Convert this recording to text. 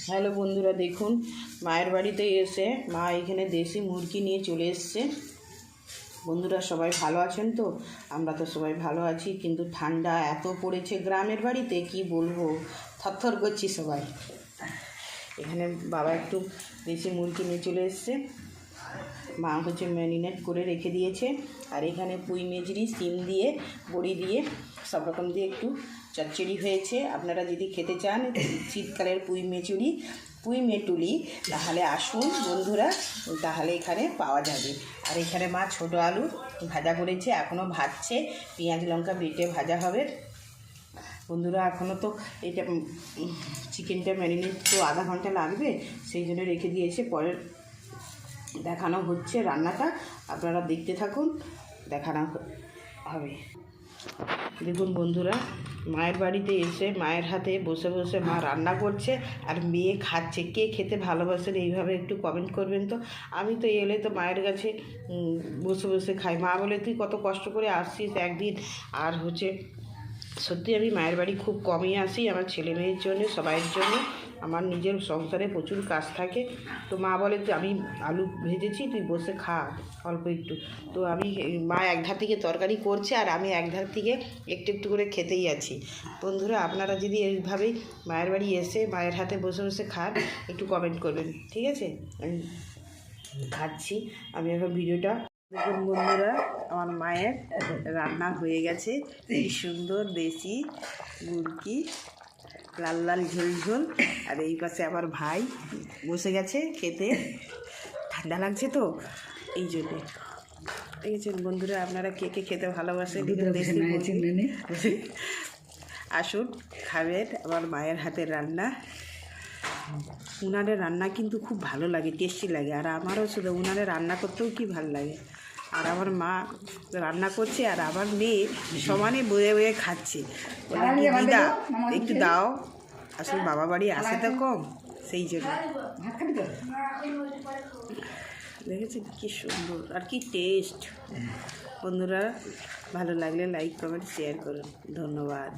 Hello বন্ধুরা, দেখুন মায়ের বাড়িতে এসে মা এখানে দেশি মুরগি নিয়ে চলে এসছে। বন্ধুরা সবাই ভালো আছেন তো? আমরা তো সবাই ভালো আছি, কিন্তু ঠান্ডা এত পড়েছে গ্রামের বাড়িতে কি বলবো, থরথর করছি সবাই। এখানে বাবা একটু দেশি মুরগি নিয়ে চলে এসছে, মা হচ্ছে ম্যারিনেট করে রেখে দিয়েছে। আর এখানে পুঁই মেজরি, সিম দিয়ে, বড়ি দিয়ে, সব রকম দিয়ে একটু চচ্চড়ি হয়েছে। আপনারা যদি খেতে চান শীতকালের পুঁই মেটুলি তাহলে আসুন বন্ধুরা, তাহলে এখানে পাওয়া যাবে। আর এখানে মা ছোটো আলু ভাজা করেছে, এখনও ভাজছে, পেঁয়াজ লঙ্কা বেটে ভাজা হবে। বন্ধুরা এখনও তো এটা চিকেনটা ম্যারিনেট তো আধা ঘন্টা লাগবে, সেই জন্য রেখে দিয়েছে। পরের দেখানো হচ্ছে রান্নাটা, আপনারা দেখতে থাকুন, দেখানো হবে। দেখুন বন্ধুরা, মায়ের বাড়িতে এসে মায়ের হাতে বসে বসে মা রান্না করছে আর মেয়ে খাচ্ছে। কে খেতে ভালোবাসেন এইভাবে একটু কমেন্ট করবেন তো। আমি তো এলে তো মায়ের কাছে বসে বসে খাই। মা বলে তুই কত কষ্ট করে আসছিস একদিন। আর হচ্ছে সত্যি আমি মায়ের বাড়ি খুব কমই আসি, আমার ছেলে মেয়ের জন্য, সবাইয়ের জন্য। আমার নিজের সংসারে প্রচুর কাজ থাকে, তো মা বলে যে আমি আলু ভেজেছি, তুই বসে খা অল্প একটু। তো আমি মা এক ধার থেকে তরকারি করছে আর আমি এক ধার থেকে একটু একটু করে খেতেই আছি। বন্ধুরা আপনারা যদি এইভাবেই মায়ের বাড়ি এসে মায়ের হাতে বসে বসে খান, একটু কমেন্ট করবেন, ঠিক আছে? আমি খাচ্ছি, আমি এখন ভিডিওটা দেখুন। বন্ধুরা আমার মায়ের রান্না হয়ে গেছে, কি সুন্দর দেশি মুরগি, লাল লাল ঝোল ঝোল। আর এই পাশে আমার ভাই বসে গেছে খেতে, ঠান্ডা লাগছে তো এই জন্যে। দেখেছেন বন্ধুরা, আপনারা কে কে খেতে ভালোবাসেন আসুন খাবেন আমার মায়ের হাতের রান্না। উনানের রান্না কিন্তু খুব ভালো লাগে, টেস্টি লাগে। আর আমারও শুধু উনানের রান্না করতেও কি ভালো লাগে। আর আমার মা রান্না করছে আর আমার মেয়ে সমানে বয়ে বয়ে খাচ্ছে। দিদা একটু দাও, আসলে বাবা বাড়ি আসে তো কম, সেই জন্য। দেখেছেন কি সুন্দর আর কি টেস্ট। বন্ধুরা ভালো লাগলে লাইক কমেন্ট শেয়ার করুন, ধন্যবাদ।